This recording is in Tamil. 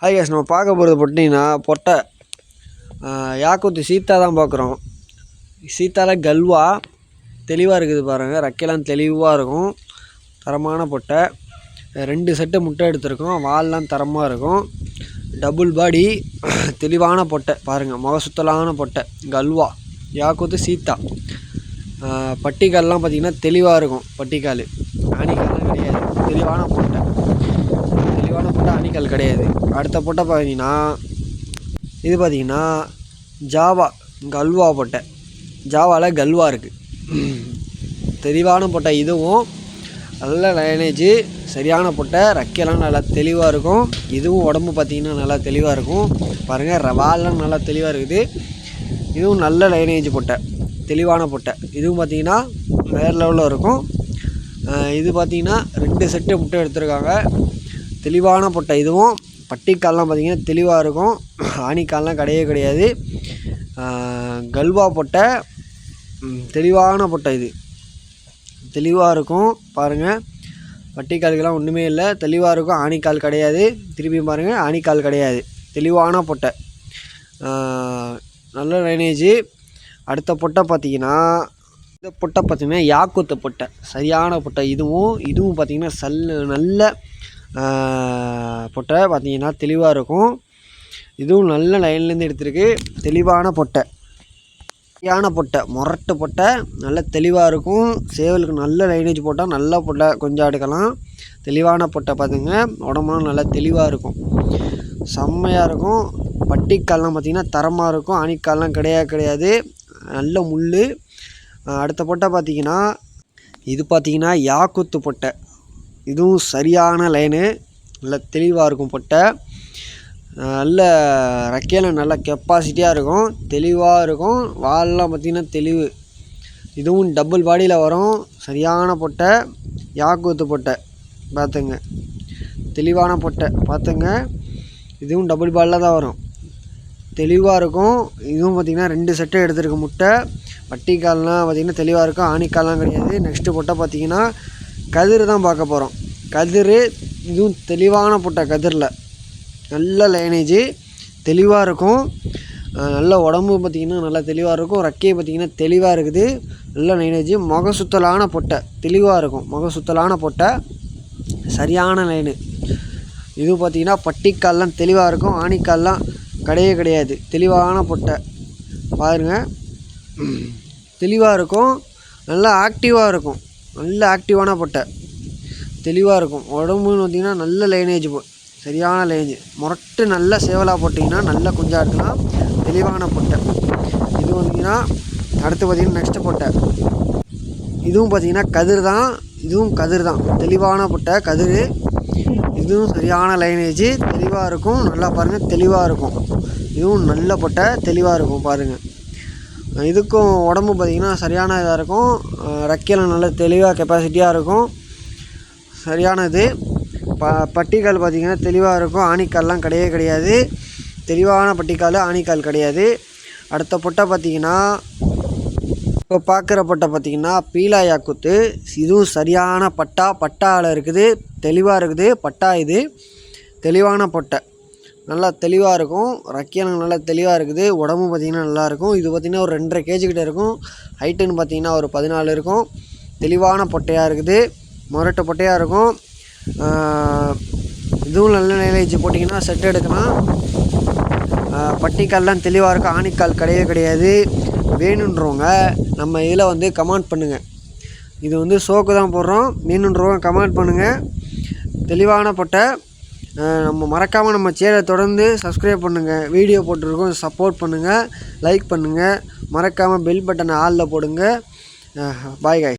ஹாய் கேஸ், நம்ம பார்க்க போகிறது பார்த்தீங்கன்னா பொட்டை யாக்குத்து சீத்தா தான் பார்க்குறோம். சீத்தாவில் கல்வா தெளிவாக இருக்குது பாருங்கள். ரெக்கையெல்லாம் தெளிவாக இருக்கும். தரமான பொட்டை. 2 செட்டு முட்டை எடுத்துருக்கோம். வால்லாம் தரமாக இருக்கும். டபுள் பாடி தெளிவான பொட்டை பாருங்கள். முக சுத்தலான பொட்டை கல்வா யாக்குத்து சீத்தா. பட்டிக்கால்லாம் பார்த்திங்கன்னா தெளிவாக இருக்கும். பட்டிக்கால் ஆணிக்கால்லாம் கிடையாது. தெளிவான பொட்டை ஆணிக்கால் கிடையாது. அடுத்த பொட்டை பார்த்தீங்கன்னா இது பார்த்திங்கன்னா ஜாவா கல்வா பொட்டை. ஜாவாவில் கல்வா இருக்குது. தெளிவான பொட்டை. இதுவும் நல்ல லைனேஜு, சரியான பொட்டை. ரெக்கையெல்லாம் நல்லா தெளிவாக இருக்கும். இதுவும் உடம்பு பார்த்திங்கன்னா நல்லா தெளிவாக இருக்கும் பாருங்கள். வால்லாம் நல்லா தெளிவாக இருக்குது. இதுவும் நல்ல லைனேஜ் பொட்டை, தெளிவான பொட்டை. இதுவும் பார்த்திங்கன்னா வேறு லெவலில் இருக்கும். இது பார்த்திங்கன்னா 2 செட்டு முட்டை எடுத்துருக்காங்க. தெளிவான பொட்டை. இதுவும் பட்டிக்கால்லாம் பார்த்திங்கன்னா தெளிவாக இருக்கும். ஆணிக்கால்லாம் கிடையாது. கல்வா பொட்டை தெளிவான பொட்டை. இது தெளிவாக இருக்கும் பாருங்கள். பட்டிக்காலுக்கெல்லாம் ஒன்றுமே இல்லை, தெளிவாக இருக்கும். ஆணிக்கால் கிடையாது. திருப்பியும் பாருங்கள், ஆணிக்கால் கிடையாது. தெளிவான பொட்டை, நல்ல லைனேஜு. அடுத்த பொட்டை பார்த்திங்கன்னா இந்த பொட்டை பார்த்திங்கன்னா யாக்குத்து பொட்டை, சரியான பொட்டை. இதுவும் பார்த்திங்கன்னா நல்ல பொட்டை பார்த்திங்கன்னா தெளிவாக இருக்கும். இதுவும் நல்ல லைன்லேருந்து எடுத்துருக்கு. தெளிவான பொட்டை, சரியான பொட்டை, முரட்டு பொட்டை, நல்ல தெளிவாக இருக்கும். சேவலுக்கு நல்ல லைனேஜ் போட்டால் நல்ல பொட்டை கொஞ்சம் எடுக்கலாம். தெளிவான பொட்டை பார்த்துங்க. உடம்புலாம் நல்லா தெளிவாக இருக்கும், செம்மையாக இருக்கும். பட்டிக்கால்லாம் பார்த்திங்கன்னா தரமாக இருக்கும். ஆணிக்கால்லாம் கிடையாது. நல்ல முள். அடுத்த பொட்டை பார்த்திங்கன்னா இது பார்த்திங்கன்னா யாக்குத்து பொட்டை. இதுவும் சரியான லைனு, நல்ல தெளிவாக இருக்கும் பொட்டை. நல்ல ரெக்கையில் நல்ல கெப்பாசிட்டியாக இருக்கும், தெளிவாக இருக்கும். வால்லாம் பார்த்திங்கன்னா தெளிவு. இதுவும் டபுள் பாடியில் வரும். சரியான பொட்டை, யாக்குத்து பொட்டை பார்த்துங்க. தெளிவான பொட்டை பார்த்துங்க. இதுவும் டபுள் பாடியில் தான் வரும். தெளிவாக இருக்கும். இதுவும் பார்த்திங்கன்னா 2 செட்டு எடுத்துருக்கு முட்டை. பட்டிக்கால்லாம் பார்த்திங்கன்னா தெளிவாக இருக்கும். ஆணிக்கால்லாம் கிடையாது. நெக்ஸ்ட்டு பொட்டை பார்த்திங்கன்னா கதிர் தான் பார்க்க போகிறோம். கதிர். இதுவும் தெளிவான பொட்டை. கதிரில் நல்ல லைனேஜு, தெளிவாக இருக்கும். நல்ல உடம்பு பார்த்திங்கன்னா நல்லா தெளிவாக இருக்கும். ரெக்கையை பார்த்திங்கன்னா தெளிவாக இருக்குது. நல்ல லைனேஜு. முக சுத்தலான பொட்டை, தெளிவாக இருக்கும். முக சுத்தலான பொட்டை, சரியான லைனு. இது பார்த்திங்கன்னா பட்டிக்கால்லாம் தெளிவாக இருக்கும். ஆணிக்கால்லாம் கிடையாது. தெளிவான பொட்டை பாருங்கள். தெளிவாக இருக்கும். நல்லா ஆக்டிவாக இருக்கும். நல்ல ஆக்டிவான பொட்டை, தெளிவாக இருக்கும். உடம்புன்னு பார்த்திங்கன்னா நல்ல லைனேஜ், சரியான லைனேஜ். முரட்டு நல்ல சேவலாக போட்டிங்கன்னா நல்ல குஞ்சாக இருக்கலாம். தெளிவான பொட்டை. இது பார்த்திங்கன்னா அடுத்து பார்த்திங்கன்னா நெக்ஸ்ட்டு பொட்டை. இதுவும் பார்த்திங்கன்னா கதிர் தான். இதுவும் கதிர் தான். தெளிவான பொட்டை கதிர். இதுவும் சரியான லைனேஜ், தெளிவாக இருக்கும். நல்லா பாருங்கள், தெளிவாக இருக்கும். இதுவும் நல்ல பொட்டை, தெளிவாக இருக்கும் பாருங்கள். இதுக்கும் உடம்பு பார்த்திங்கன்னா சரியான இதாக இருக்கும். ரெக்கையில் நல்ல தெளிவாக கெப்பாசிட்டியாக இருக்கும். சரியானது. பட்டிக்கால் பார்த்திங்கன்னா தெளிவாக இருக்கும். ஆணிக்கால்லாம் கிடையாது. தெளிவான பட்டிக்கால், ஆணிக்கால் கிடையாது. அடுத்த பொட்டை பார்த்திங்கன்னா இப்போ பார்க்குற பொட்டை பார்த்திங்கன்னா பீலா யாக்குத்து. இதுவும் சரியான பட்டாவில் இருக்குது. தெளிவாக இருக்குது பட்டா. இது தெளிவான பொட்டை, நல்லா தெளிவாக இருக்கும். ரெக்கையெல்லாம் நல்லா தெளிவாக இருக்குது. உடம்பு பார்த்திங்கன்னா நல்லாயிருக்கும். இது பார்த்திங்கன்னா ஒரு 2.5 kg கிட்ட இருக்கும். ஹைட்டுன்னு பார்த்திங்கன்னா ஒரு 14 இருக்கும். தெளிவான பொட்டையாக இருக்குது. முரட்டு பொட்டையாக இருக்கும். இதுவும் நல்ல லைனேஜ் போட்டிங்கன்னா செட் எடுக்கலாம். பட்டிக்கால்லாம் தெளிவாக இருக்கும். ஆணிக்கால் கிடையாது. வேணுன்றவங்க நம்ம இதில் கமெண்ட் பண்ணுங்கள். இது சோக்கு தான் போடுறோம். வேணுன்றவங்க கமெண்ட் பண்ணுங்கள். தெளிவான பொட்டை. நம்ம மறக்காமல் நம்ம சேனலை தொடர்ந்து சப்ஸ்கிரைப் பண்ணுங்கள். வீடியோ போட்டுருக்கோம், சப்போர்ட் பண்ணுங்கள், லைக் பண்ணுங்கள். மறக்காமல் பெல் பட்டனை ஆலில் போடுங்க. பாய் காய்.